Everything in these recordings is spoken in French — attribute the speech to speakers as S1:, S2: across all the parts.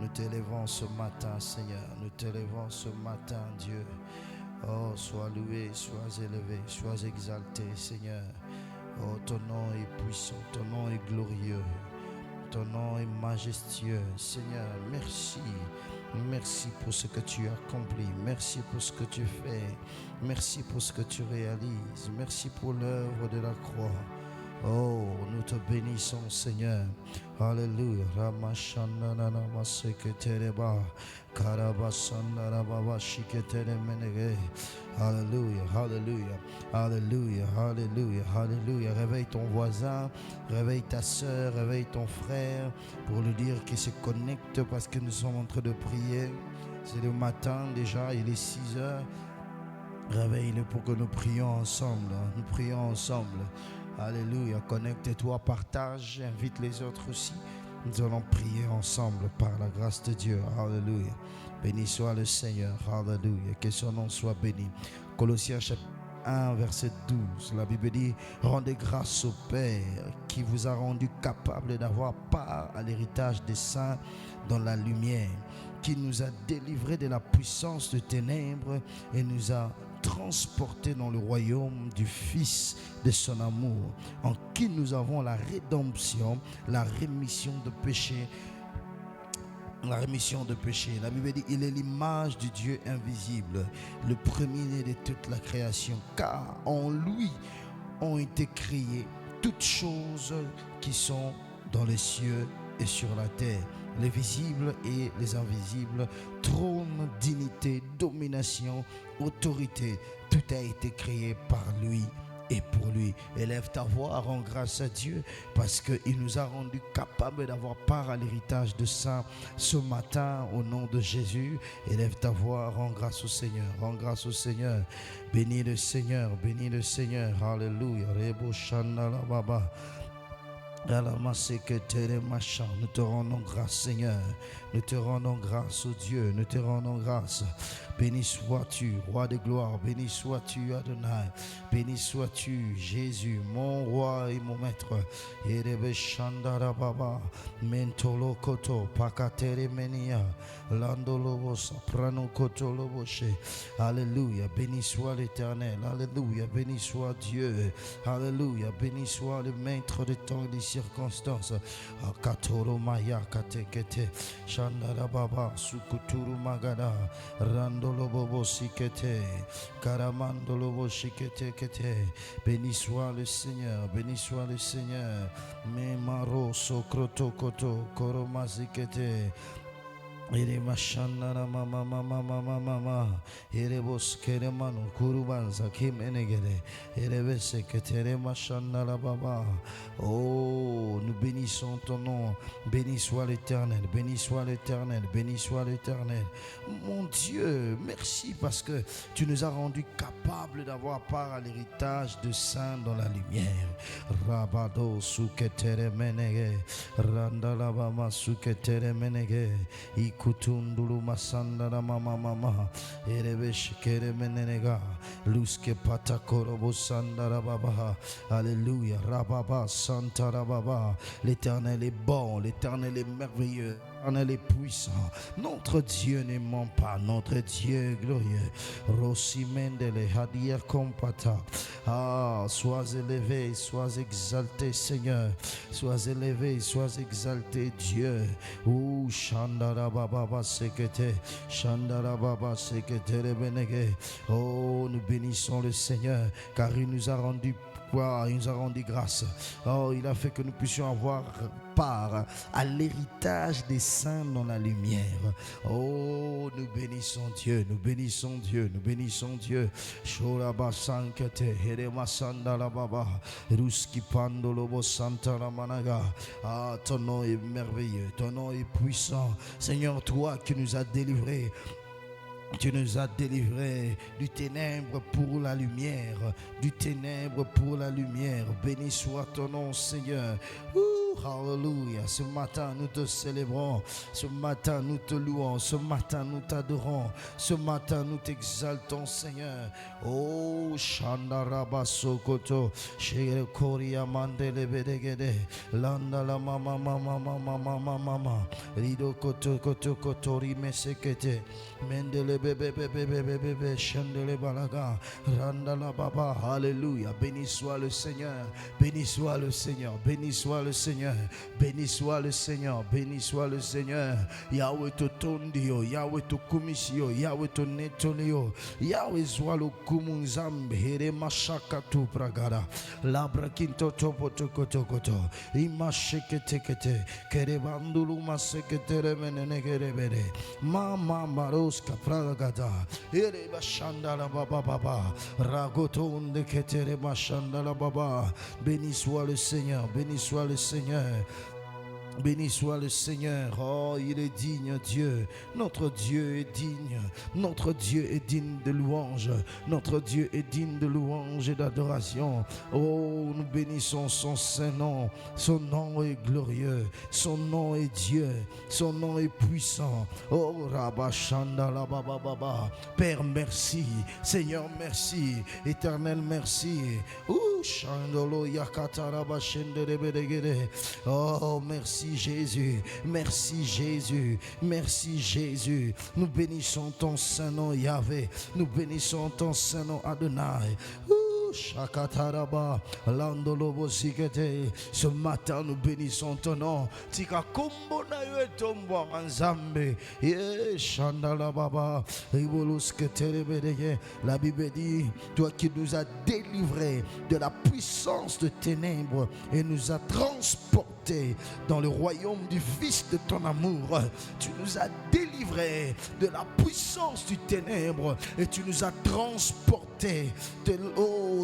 S1: Nous t'élevons ce matin, Seigneur. Nous t'élevons ce matin, Dieu. Oh, sois loué, sois élevé, sois exalté, Seigneur. Oh, ton nom est puissant, ton nom est glorieux, ton nom est majestueux. Seigneur, merci. Merci pour ce que tu as accompli. Merci pour ce que tu fais. Merci pour ce que tu réalises. Merci pour l'œuvre de la croix. Oh, nous te bénissons, Seigneur. Alléluia. Alléluia, alléluia, alléluia, alléluia, alléluia. Réveille ton voisin, réveille ta soeur, réveille ton frère pour lui dire qu'il se connecte parce que nous sommes en train de prier. C'est le matin déjà, il est 6 heures. Réveille-le pour que nous prions ensemble. Nous prions ensemble. Alléluia. Connecte-toi, partage, invite les autres aussi. Nous allons prier ensemble par la grâce de Dieu. Alléluia. Béni soit le Seigneur. Alléluia. Que son nom soit béni. Colossiens chapitre 1, verset 12. La Bible dit: rendez grâce au Père qui vous a rendu capable d'avoir part à l'héritage des saints dans la lumière, qui nous a délivrés de la puissance de ténèbres et nous a transportés dans le royaume du Fils de son amour, en qui nous avons la rédemption, la rémission de péché. La rémission de péché. La Bible dit: il est l'image du Dieu invisible, le premier-né de toute la création, car en lui ont été créées toutes choses qui sont dans les cieux et sur la terre, les visibles et les invisibles, trône, dignité, domination, autorité. Tout a été créé par lui et pour lui. Élève ta voix, rends grâce à Dieu parce qu'il nous a rendus capables d'avoir part à l'héritage de saints ce matin au nom de Jésus. Élève ta voix, rends grâce au Seigneur, rends grâce au Seigneur. Bénis le Seigneur, bénis le Seigneur. Alléluia. Rebo Shanda la Baba. Nous te rendons grâce, Seigneur. Nous te rendons grâce, oh Dieu. Nous te rendons grâce. Béni sois-tu, roi de gloire. Béni sois-tu, Adonai. Béni sois-tu, Jésus, mon roi et mon maître. Erebe Shandara Baba, Mentolo Koto, Pakatere Menia, Landolobosa, Prano Koto Loboshe. Alléluia, béni soit l'Éternel. Alléluia, béni soit Dieu. Alléluia, béni soit le maître de temps et des circonstances. Akatoro Maya Katekete, Shandara Baba, Sukuturu Magada, Randolo Bobo Sikete, Karamandolo Bobo Sikete. Béni soit le Seigneur, béni soit le Seigneur. Memaro Sokroto Koto Koromazikete. Ere mashanara mama mama mama mama. Ere boskere manu kurubanza kimenegere. Ere bese ketere mashanara baba. Oh, nous bénissons ton nom. Béni soit l'Éternel, béni soit l'Éternel, béni soit l'Éternel. Mon Dieu, merci parce que tu nous as rendus capables d'avoir part à l'héritage de saints dans la lumière. Rabado suketere menege. Randalabama suketere menege. Kutundulu masandara mama mama erebesh kere menenega luske patakorobo sandara baba. Alléluia. Rababa santara baba. L'Éternel est bon, l'Éternel est merveilleux, l'Éternel est puissant. Notre Dieu ne ment pas, notre Dieu est glorieux. Rosimendele hadia compata. Ah, sois élevé, sois exalté, Seigneur. Sois élevé, sois exalté, Dieu. Ou Shandara Baba Sekete, Shandara Baba Sekete Benege. Oh, nous bénissons le Seigneur, car il nous a rendu il nous a rendu grâce. Oh, il a fait que nous puissions avoir part à l'héritage des saints dans la lumière. Oh, nous bénissons Dieu, nous bénissons Dieu, nous bénissons Dieu. Shoraba Sankete, Herema Sandala Baba, Ruski Pandolobo Santara Managa. Ah, ton nom est merveilleux, ton nom est puissant. Seigneur, toi qui nous as délivrés. Tu nous as délivrés du ténèbre pour la lumière, du ténèbre pour la lumière. Béni soit ton nom, Seigneur. Alléluia. Ce matin, nous te célébrons. Ce matin, nous te louons. Ce matin, nous t'adorons. Ce matin, nous t'exaltons, Seigneur. Oh, Shandaraba Sokoto. Shere Koria Mandele Bedegede. Landa la mama mama mama mama mama. Rido Koto Koto Kotori Mesekete. Mendele bebe bebe bebe bebe. Chandele Balaga. Randa la baba. Alléluia. Béni soit le Seigneur. Béni soit le Seigneur. Béni soit le Seigneur. Béni soit le Seigneur. Béni soit le Seigneur. Yahweh to tondio. Yahweh to kumisio. Yahweh to netolio. Yahweh zwalo kumunzambe. Here mashaka tu pragara. Labra kinto topo toko toko to. Ima shekete kete. Kerebandulu masekete menene kerebere. Mama maroska pragada. Ere bashanda la baba baba. Ragoto unde ketere bashanda la baba. Béni soit le Seigneur. Béni soit le Seigneur. Béni soit le Seigneur. Oh, il est digne, Dieu. Notre Dieu est digne. Notre Dieu est digne de louange. Notre Dieu est digne de louange et d'adoration. Oh, nous bénissons son saint nom. Son nom est glorieux. Son nom est Dieu. Son nom est puissant. Oh, Rabashanda la baba baba. Père, merci. Seigneur, merci. Éternel, merci. Chandolo yakata rabashende rebedegede. Oh, merci Jésus, merci Jésus, merci Jésus. Nous bénissons ton saint nom Yahvé, nous bénissons ton saint nom Adonai. Shakataraba, Landolobo Sikete. Ce matin, nous bénissons ton nom. Tika Kumbo na Yetombo Manzambe. Ye Shandala Baba. La Bible dit, toi qui nous as délivrés de la puissance de ténèbres et nous as transportés dans le royaume du Fils de ton amour. Tu nous as délivrés de la puissance du ténèbre et tu nous as transportés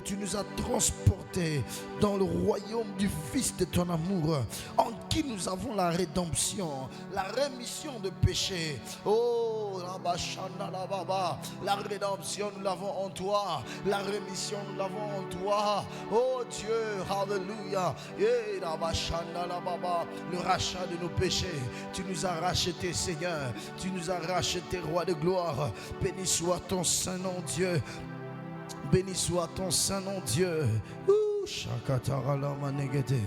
S1: tu nous as transportés dans le royaume du Fils de ton amour, en qui nous avons la rédemption, la rémission de péché. Oh, la rédemption, nous l'avons en toi. La rémission, nous l'avons en toi. Oh Dieu, alléluia. Le rachat de nos péchés, tu nous as rachetés, Seigneur. Tu nous as rachetés, Roi de gloire. Béni soit ton saint nom, Dieu. Béni soit ton saint nom, Dieu. Shakatara la manegete.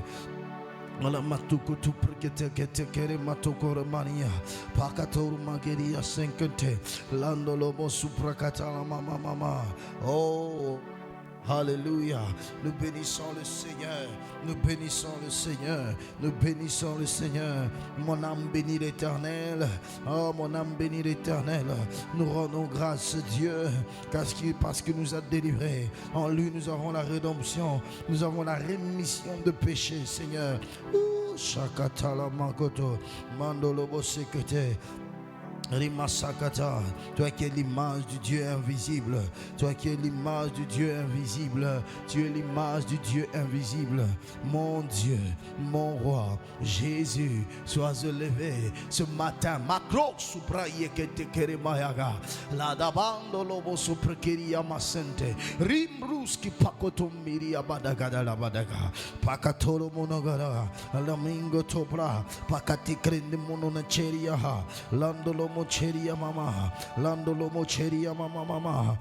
S1: La matuko tu prikete kete kere matoko romania. Pakato mageria senkente. Landolo mo suprakata la mama mama. Oh. Alléluia, nous bénissons le Seigneur, nous bénissons le Seigneur, nous bénissons le Seigneur. Mon âme bénit l'Éternel, oh mon âme bénit l'Éternel. Nous rendons grâce à Dieu parce qu'il nous a délivrés. En lui nous avons la rédemption, nous avons la rémission de péché, Seigneur. Shakatala makoto, mandolobo sekete. Rimasakata, toi qui es l'image du Dieu invisible, toi qui es l'image du Dieu invisible, tu es l'image du Dieu invisible. Mon Dieu, mon roi, Jésus, sois élevé ce matin. Makro supraye ketekere mayaga, la dabando lobo suprakeria masente, rimruski pakotomiri abadagada la badaga, pakatoro monogara, lamingo topra, pakati krende mononacheria, landolo mocheria mama, landolo mocheria mama mama.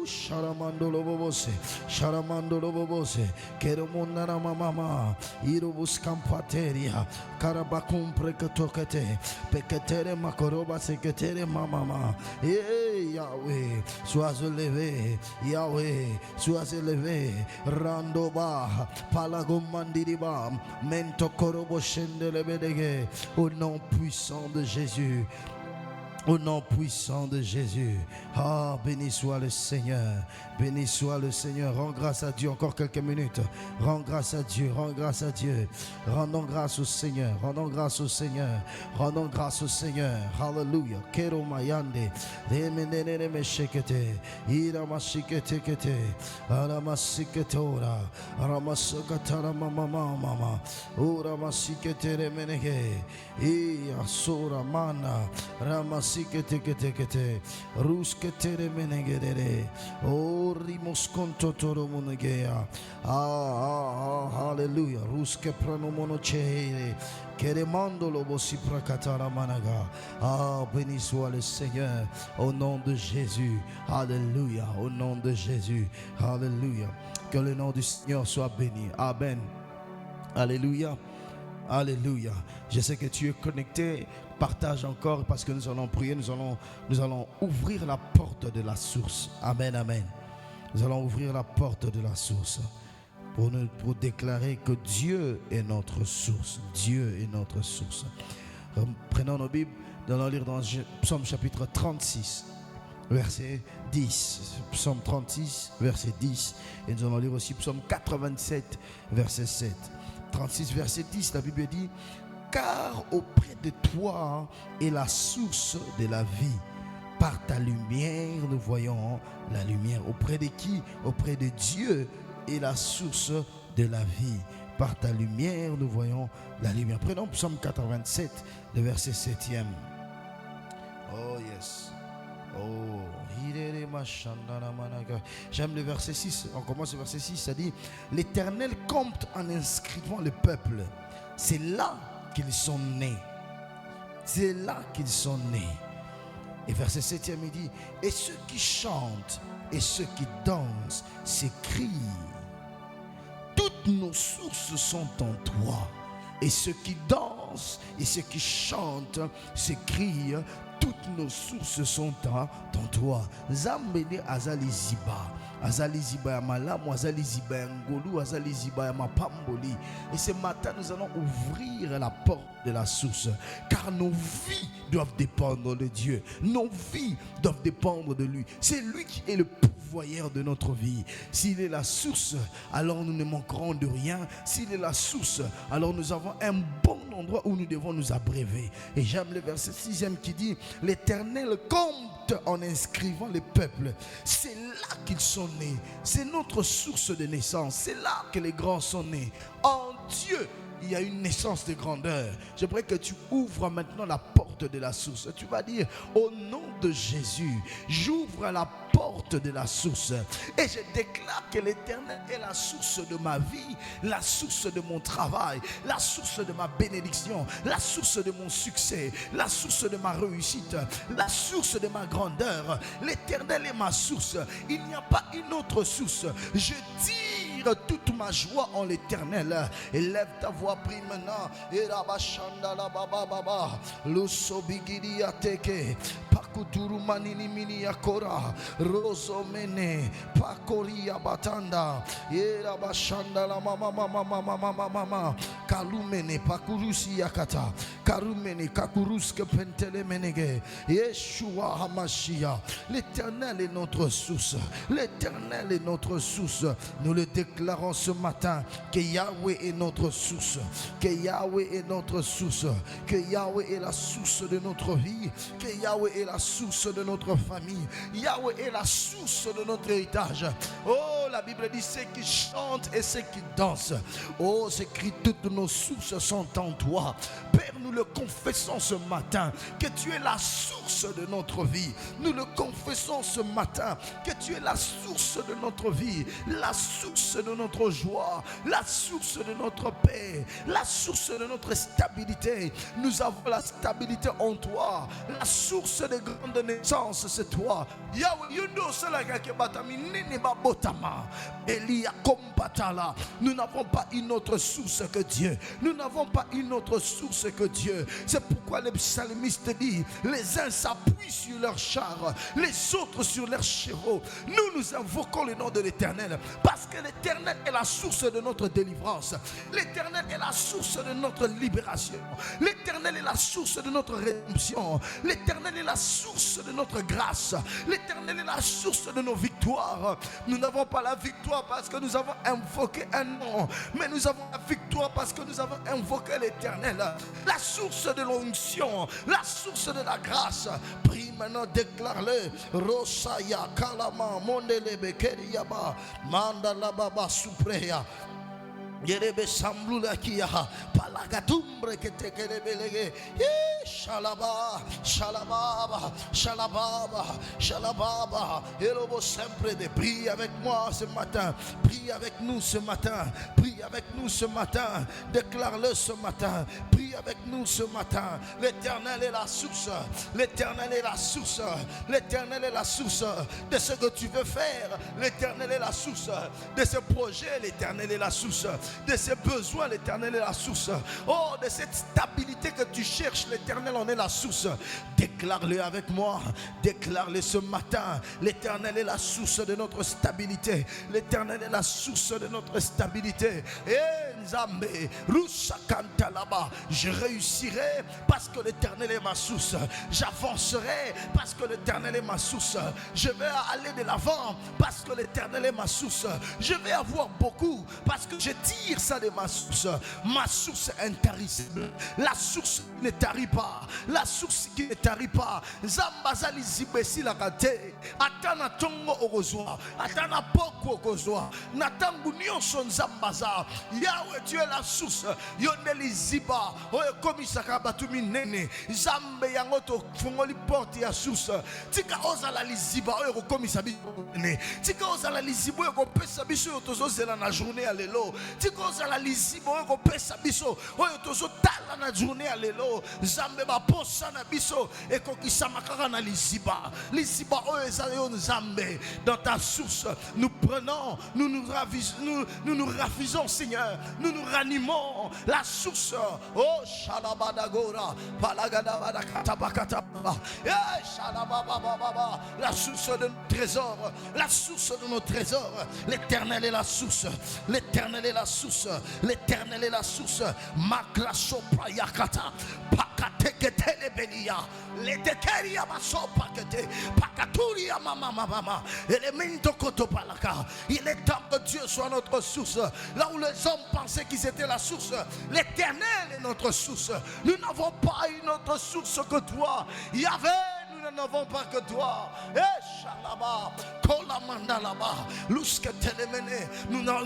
S1: Sharamandolo bobose, sharamandolo bobose, keromonara mama, irobus campateria, carabacum precatocate, pecatere macoroba secatere mama. Yahweh, sois élevé, Yahweh, sois élevé, randoba, palagomandiriba, mento corobo shendelebedege, au nom puissant de Jésus. Au nom puissant de Jésus. Ah, béni soit le Seigneur. Béni soit le Seigneur. Rends grâce à Dieu encore quelques minutes. Rends grâce à Dieu. Rends grâce à Dieu. Rendons grâce au Seigneur. Rendons grâce au Seigneur. Rendons grâce au Seigneur. Hallelujah. Kero mayande. Remenene meshekete. Ira mashikete kete. Ara masiketora. Ara masakatara mama mama. Ora masikete remenege. Ia sora mana. Ramas kete. Ruskete menegere. Oh, rimoskonto toro monegea. Hallelujah. Ruske pranomonoche. Keremandolo bosi prakatara managa. Béni soit le Seigneur. Au nom de Jésus. Alléluia. Au nom de Jésus. Alléluia. Que le nom du Seigneur soit béni. Amen. Alléluia. Alléluia. Je sais que tu es connecté. Partage encore parce que nous allons prier. Nous allons ouvrir la porte de la source. Amen, amen. Nous allons ouvrir la porte de la source pour déclarer que Dieu est notre source. Dieu est notre source. Prenons nos Bibles. Nous allons lire dans Psaume chapitre 36. Verset 10, Psaume 36, verset 10, et nous allons lire aussi Psaume 87, verset 7. 36, verset 10, la Bible dit: car auprès de toi est la source de la vie. Par ta lumière, nous voyons la lumière. Auprès de qui? Auprès de Dieu est la source de la vie. Par ta lumière, nous voyons la lumière. Prenons Psaume 87, le verset 7e. Oh yes. Oh, j'aime le verset 6. On commence le verset 6. Ça dit: l'Éternel compte en inscrivant le peuple. C'est là qu'ils sont nés. C'est là qu'ils sont nés. Et verset 7e, il dit: et ceux qui chantent et ceux qui dansent s'écrient: toutes nos sources sont en toi. Et ceux qui dansent et ceux qui chantent s'écrient: toutes nos sources sont en toi. Zambene azali ziba. Azali ziba ya malamu, azali ziba ya ngolu, azali ziba ya mapamboli. Et ce matin, nous allons ouvrir la porte de la source. Car nos vies doivent dépendre de Dieu. Nos vies doivent dépendre de lui. C'est lui qui est le pourvoyeur de notre vie. S'il est la source, alors nous ne manquerons de rien. S'il est la source, alors nous avons un bon endroit où nous devons nous abreuver. Et j'aime le verset 6e qui dit: l'Éternel compte en inscrivant les peuples. C'est là qu'ils sont nés. C'est notre source de naissance. C'est là que les grands sont nés. En Dieu, il y a une naissance de grandeur. J'aimerais que tu ouvres maintenant la porte de la source. Tu vas dire: au nom de Jésus, j'ouvre la porte de la source et je déclare que l'Éternel est la source de ma vie, la source de mon travail, la source de ma bénédiction, la source de mon succès, la source de ma réussite, la source de ma grandeur. L'Éternel est ma source. Il n'y a pas une autre source. Je tire toute ma joie en l'Éternel. Élève ta voix, prie maintenant. Pakuturu manini mini yakora rozo mene pakoria batanda era bashanda la mama kalumene pakurusi yakata karumene kakuruske pentele menege Yeshua Hamashia. L'Éternel est notre source. L'Éternel est notre source. Nous le déclarons ce matin que Yahweh est notre source, que Yahweh est notre source, que Yahweh est la source de notre vie, que Yahweh est la source de notre famille. Yahweh est la source de notre héritage. Oh, la Bible dit: ceux qui chantent et ceux qui dansent. Oh, c'est écrit: toutes nos sources sont en toi. Père, nous le confessons ce matin que tu es la source de notre vie. Nous le confessons ce matin que tu es la source de notre vie, la source de notre joie, la source de notre paix, la source de notre stabilité. Nous avons la stabilité en toi. La source de grande naissance, c'est toi. Yahweh, yundo salaga ke batami nene ba botama. Elia kompatala. Nous n'avons pas une autre source que Dieu. Nous n'avons pas une autre source que Dieu. C'est pourquoi le psalmiste dit: les uns s'appuient sur leurs chars, les autres sur leurs chevaux. Nous invoquons le nom de l'Éternel parce que l'Éternel est la source de notre délivrance. L'Éternel est la source de notre libération. L'Éternel est la source de notre rédemption. L'Éternel est la source de notre grâce. L'Éternel est la source de nos victoires. Nous n'avons pas la victoire parce que nous avons invoqué un nom, mais nous avons la victoire parce que nous avons invoqué l'Éternel, la source de l'onction, la source de la grâce. Prie maintenant, déclare-le. Rosaya kalama mondelebe keriyaba mandala baba supreya. Yerebe samblula kia palagatumbre que te kelebelege. Shalaba, Shalababa, Shalababa, Shalababa. Elobo sempre de prie avec moi ce matin. Prie avec nous ce matin. Prie avec nous ce matin. Déclare-le ce matin. Prie avec nous ce matin. L'Éternel est la source. L'Éternel est la source. L'Éternel est la source de ce que tu veux faire. L'Éternel est la source de ce projet. L'Éternel est la source de ces besoins. L'Éternel est la source. Oh, de cette stabilité que tu cherches. L'Éternel en est la source. Déclare-le avec moi. Déclare-le ce matin. L'Éternel est la source de notre stabilité. L'Éternel est la source de notre stabilité. Et Nzambe, Rusakanta là-bas. Je réussirai parce que l'Éternel est ma source. J'avancerai parce que l'Éternel est ma source. Je vais aller de l'avant parce que l'Éternel est ma source. Je vais avoir beaucoup parce que je tire ça de ma source. Ma source intarissable. La source qui ne tarit pas. La source qui ne tarit pas. Zambazali zibesi la kate. Atana tongo orozwa. Atana poko orozwa. Natangu nyonso nzambaza. Yahweh, tu es la source. Yondeli ziba. Oye komisaka batumi nene. Zambe yangoto fungoli porte ya source. Tika ozala liziba. Oye komisa biso nene. Tika ozala liziba. Oye kopesa biso yotozo zela na journée à lelo. Tika ozala liziba. Oye kopesa biso. Oye tozo tala na journée à lelo. Zambe ba posa na biso. Eko kisama kaka na liziba. Liziba oye zayon zambe. Dans ta source, nous prenons, nous nous raffisons, Seigneur. Nous nous ranimons la source. Oh, Shalabadagora, Palagadabada Katabakataba. La source de nos trésors. La source de nos trésors. L'Éternel est la source. L'Éternel est la source. L'Éternel est la source. Maklaso Payakata. Pakateketele Belia. Letekeria Masopakete. Pakaturia Mama. Elemento Kotopalaka. Il est temps que Dieu soit notre source. Là où les hommes pensaient qu'ils étaient la source, l'Éternel est notre source. Nous n'avons pas une autre source que toi. Yahvé, nous n'avons pas que toi.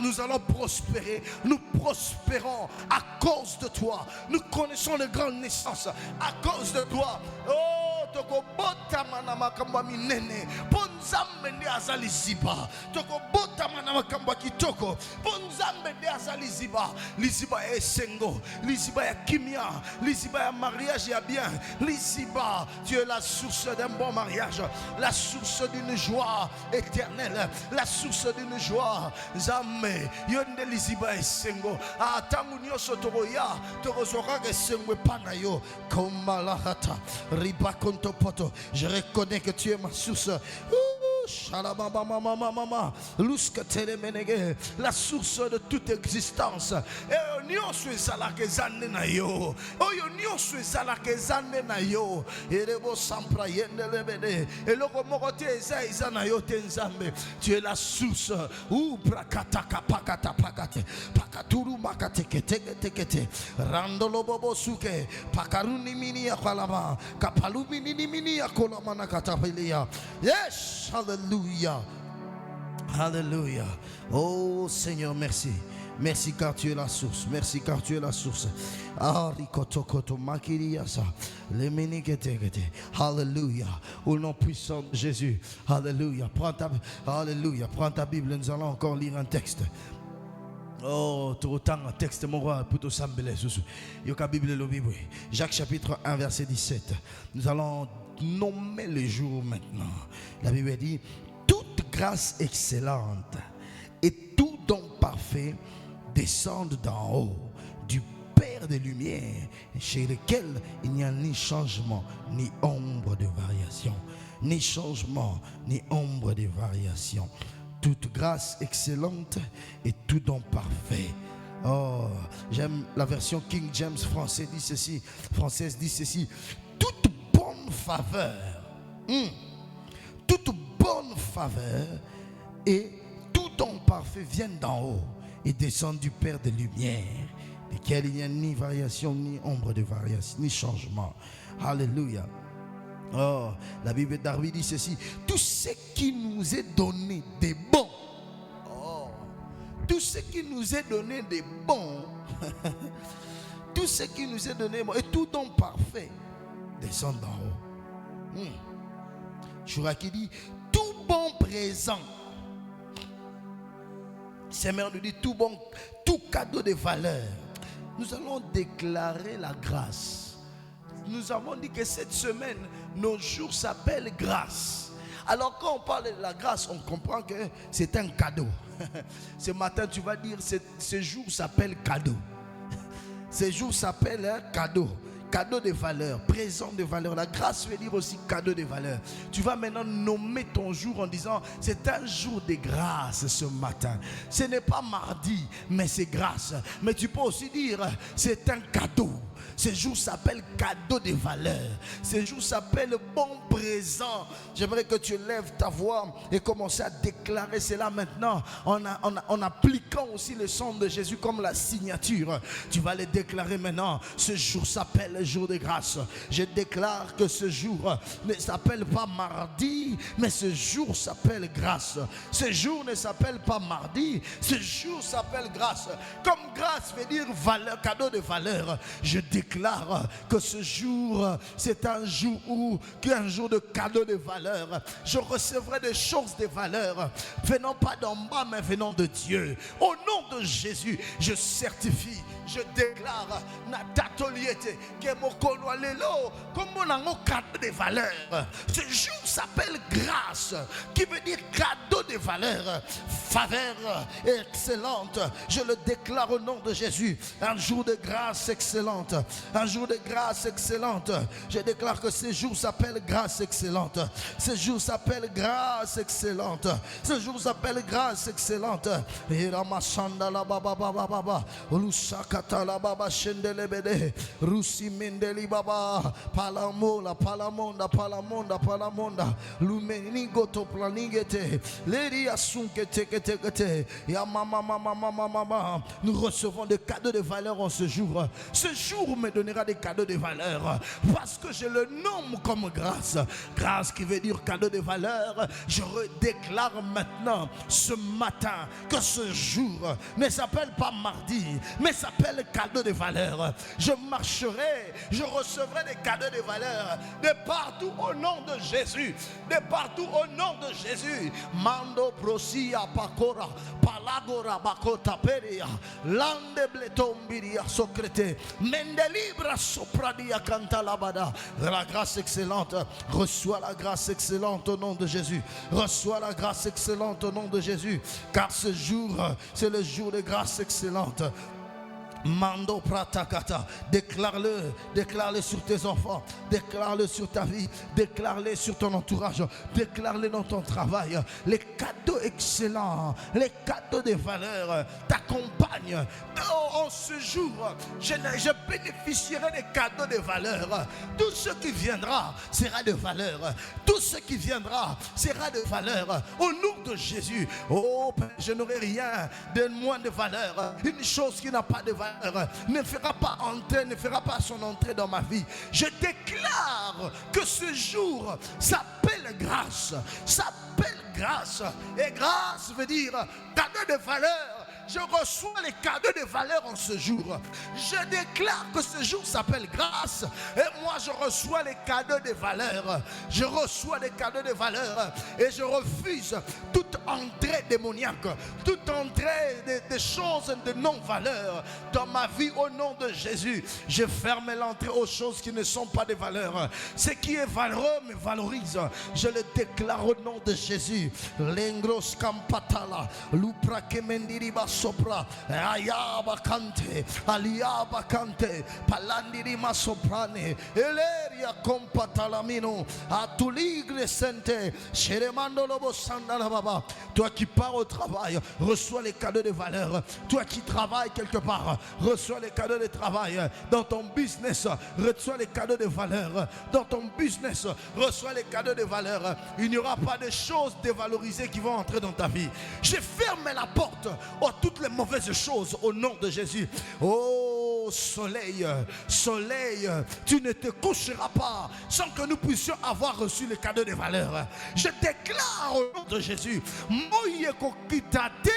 S1: Nous allons prospérer. Nous prospérons à cause de toi. Nous connaissons les grandes naissances à cause de toi. Oh, toko bota mana makamba minene. Ponzambe ndi azali ziba. Toko bota mana makamba kitoko. Ponzambe ndi azali ziba. Liziba ya esengo. Liziba ya kimia. Liziba ya mariage ya bien. Liziba, tu es la source d'un bon mariage. La source d'une joie éternelle. La source d'une joie. Zame. Yonde liziba esengo. Atangu nyoso toroya. Torozora esengo panayo. Kombalahata. Riba kontopoto. Je reconnais que tu es ma source. La source de toute existence. Et tu es la source. Pakaturu makateke tekete randolo bobo suke pakaruni mini akalama kapalu mini akolama nakatapelia. Yes, hallelujah, hallelujah. Oh Seigneur, merci. Merci car tu es la source. Merci car tu es la source. Alléluia. Au nom puissant de Jésus. Alléluia. Prends ta Bible. Nous allons encore lire un texte. Oh, tout autant un texte mon roi pour tout sembler. Yoka Bible le Bible. Jacques chapitre 1 verset 17. Nous allons nommer le jour maintenant. La Bible dit toute grâce excellente et tout don parfait descendent d'en haut du Père des Lumières, chez lequel il n'y a ni changement ni ombre de variation. Ni changement ni ombre de variation. Toute grâce excellente et tout don parfait. Oh, j'aime la version King James française dit ceci. Toute bonne faveur, toute bonne faveur et tout don parfait viennent d'en haut et descendent du Père des Lumières, desquels il n'y a ni variation, ni ombre de variation, ni changement. Alléluia. Oh, la Bible d'Arbi dit ceci. Tout ce qui nous est donné des bons. Oh, tout ce qui nous est donné des bons. Tout ce qui nous est donné et tout don parfait descendre d'en haut. Choura qui dit, tout bon présent. Seigneur nous dit, tout bon, tout cadeau de valeur. Nous allons déclarer la grâce. Nous avons dit que cette semaine, nos jours s'appellent grâce. Alors quand on parle de la grâce, on comprend que c'est un cadeau. Ce matin, tu vas dire, ce jour s'appelle cadeau. Ce jour s'appelle un cadeau. Cadeau de valeur, présent de valeur. La grâce veut dire aussi cadeau de valeur. Tu vas maintenant nommer ton jour en disant, c'est un jour de grâce ce matin. Ce n'est pas mardi, mais c'est grâce. Mais tu peux aussi dire, c'est un cadeau. Ce jour s'appelle cadeau de valeur. Ce jour s'appelle bon présent. J'aimerais que tu lèves ta voix et commencer à déclarer cela maintenant en appliquant aussi le sang de Jésus comme la signature. Tu vas le déclarer maintenant. Ce jour s'appelle le jour de grâce. Je déclare que ce jour ne s'appelle pas mardi, mais ce jour s'appelle grâce. Ce jour ne s'appelle pas mardi, ce jour s'appelle grâce. Comme grâce veut dire valeur, cadeau de valeur, je déclare que ce jour, c'est un jour de cadeau de valeur. Je recevrai des choses de valeur, venant pas d'en bas, mais venant de Dieu. Au nom de Jésus, je certifie, je déclare, Natatoliete, que mon lelo, comme mon cadeau de valeur. Ce jour s'appelle grâce, qui veut dire cadeau de valeur, faveur excellente. Je le déclare au nom de Jésus. Un jour de grâce excellente. Un jour de grâce excellente. Je déclare que ce jour s'appelle grâce excellente. Ce jour s'appelle grâce excellente. Ce jour s'appelle grâce excellente. Et Ramachanda la baba baba baba. Lusakata la baba shendelebede. Rusi mendeli baba. Palamola palamonda palamonda palamonda. Lumenigo to planigete. Lady asunke teke teke te. Ya mama mama mama mama. Nous recevons des cadeaux de valeur en ce jour. Ce jour me donnera des cadeaux de valeur parce que je le nomme comme grâce. Grâce qui veut dire cadeau de valeur. Je redéclare maintenant ce matin que ce jour ne s'appelle pas mardi, mais s'appelle cadeau de valeur. Je marcherai, je recevrai des cadeaux de valeur de partout au nom de Jésus. De partout au nom de Jésus. Mando prosia pakora palagora bakota peria lande bletombiria socrete mendelibra sopradia canta labada. La grâce excellente, reçois la grâce excellente au nom de Jésus. Reçois la grâce excellente au nom de Jésus, car ce jour c'est le jour de grâce excellente. Mando pratakata, déclare-le sur tes enfants, déclare-le sur ta vie, déclare-le sur ton entourage, déclare-le dans ton travail. Les cadeaux excellents, les cadeaux de valeur t'accompagnent. En ce jour, je bénéficierai des cadeaux de valeur. Tout ce qui viendra sera de valeur. Tout ce qui viendra sera de valeur. Au nom de Jésus, oh Père, je n'aurai rien de moins de valeur. Une chose qui n'a pas de valeur ne fera pas entrer, ne fera pas son entrée dans ma vie. Je déclare que ce jour s'appelle grâce. S'appelle grâce. Et grâce veut dire cadeau de valeur. Je reçois les cadeaux de valeur en ce jour. Je déclare que ce jour s'appelle grâce. Et moi je reçois les cadeaux de valeur. Je reçois les cadeaux de valeur. Et je refuse toute entrée démoniaque. Toute entrée de choses de non-valeur dans ma vie au nom de Jésus. Je ferme l'entrée aux choses qui ne sont pas de valeur. Ce qui est valeureux me valorise. Je le déclare au nom de Jésus. Lengros kampatala. Lupra kemendiriba sopra ayaba kante aliaba kante palandiri masoprane eleria compatalamino atuligre sente cheremando lobo sandala baba. Toi qui pars au travail, reçois les cadeaux de valeur. Toi qui travailles quelque part, reçois les cadeaux de travail. Dans ton business, reçois les cadeaux de valeur. Dans ton business, reçois les cadeaux de valeur. Il n'y aura pas de choses dévalorisées qui vont entrer dans ta vie. Je ferme la porte à toutes les mauvaises choses au nom de Jésus. Oh soleil, soleil, tu ne te coucheras pas sans que nous puissions avoir reçu les cadeaux de valeur. Je déclare au nom de Jésus, moye kokitate,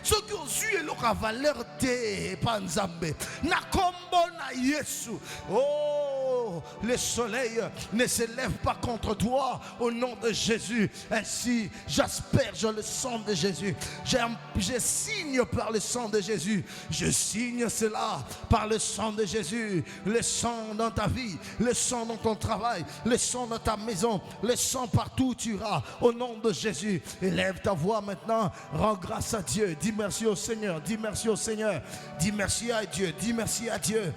S1: ce qui ont su et leur valeur te panzambe. Na kombo na Yesu. Oh Oh, le soleil ne se lève pas contre toi au nom de Jésus. Ainsi, j'asperge le sang de Jésus. Je signe par le sang de Jésus. Je signe cela par le sang de Jésus. Le sang dans ta vie, le sang dans ton travail, le sang dans ta maison, le sang partout où tu iras. Au nom de Jésus, élève ta voix maintenant. Rends grâce à Dieu. Dis merci au Seigneur. Dis merci au Seigneur. Dis merci à Dieu. Dis merci à Dieu.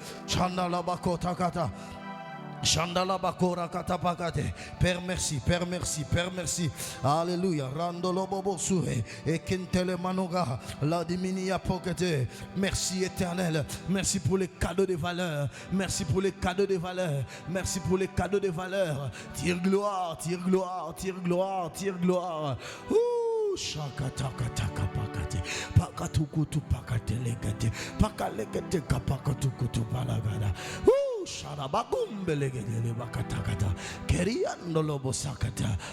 S1: Père merci, Père merci, Père merci. Alléluia. Randolo bobo sure et kentele manoga la diminia pokete. Merci Éternel. Merci pour les cadeaux de valeur. Merci pour les cadeaux de valeur. Merci pour les cadeaux de valeur. Tire gloire, tire gloire, tire gloire, tire gloire. Shakatakataka pakate pakatukutu pakate legate pakalekete kapakatukutu balagada.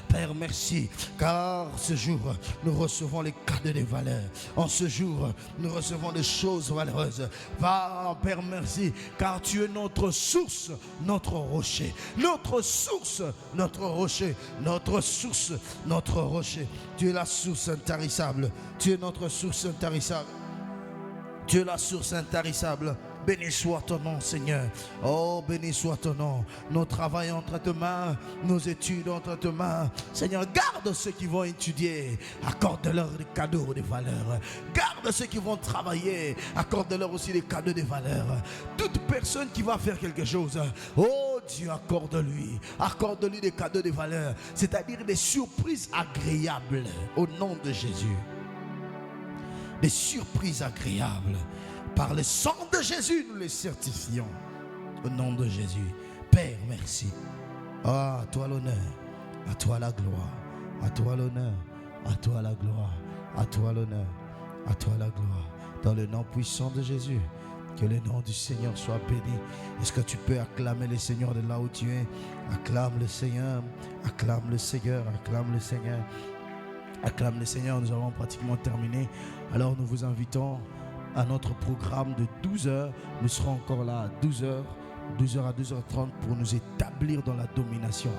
S1: Père, merci, car ce jour, nous recevons les cadeaux des valeurs. En ce jour, nous recevons des choses valeureuses. Père, merci, car tu es notre source, notre rocher. Notre source, notre rocher. Notre source, notre rocher. Tu es la source intarissable. Tu es notre source intarissable. Tu es la source intarissable. Béni soit ton nom, Seigneur. Oh, béni soit ton nom. Nos travails entre tes mains, nos études entre tes mains. Seigneur, garde ceux qui vont étudier. Accorde-leur des cadeaux de valeur. Garde ceux qui vont travailler. Accorde-leur aussi des cadeaux de valeur. Toute personne qui va faire quelque chose, oh Dieu, accorde-lui. Accorde-lui des cadeaux de valeur. C'est-à-dire des surprises agréables. Au nom de Jésus. Des surprises agréables. Par le sang de Jésus, nous les certifions. Au nom de Jésus. Père, merci. Ah, à toi l'honneur. À toi la gloire. À toi l'honneur. À toi la gloire. À toi l'honneur. À toi la gloire. Dans le nom puissant de Jésus. Que le nom du Seigneur soit béni. Est-ce que tu peux acclamer le Seigneur de là où tu es? Acclame le Seigneur. Acclame le Seigneur. Acclame le Seigneur. Acclame le Seigneur. Nous avons pratiquement terminé. Alors nous vous invitons à notre programme de 12h. Nous serons encore là à 12h à 12h30 pour nous établir dans la domination.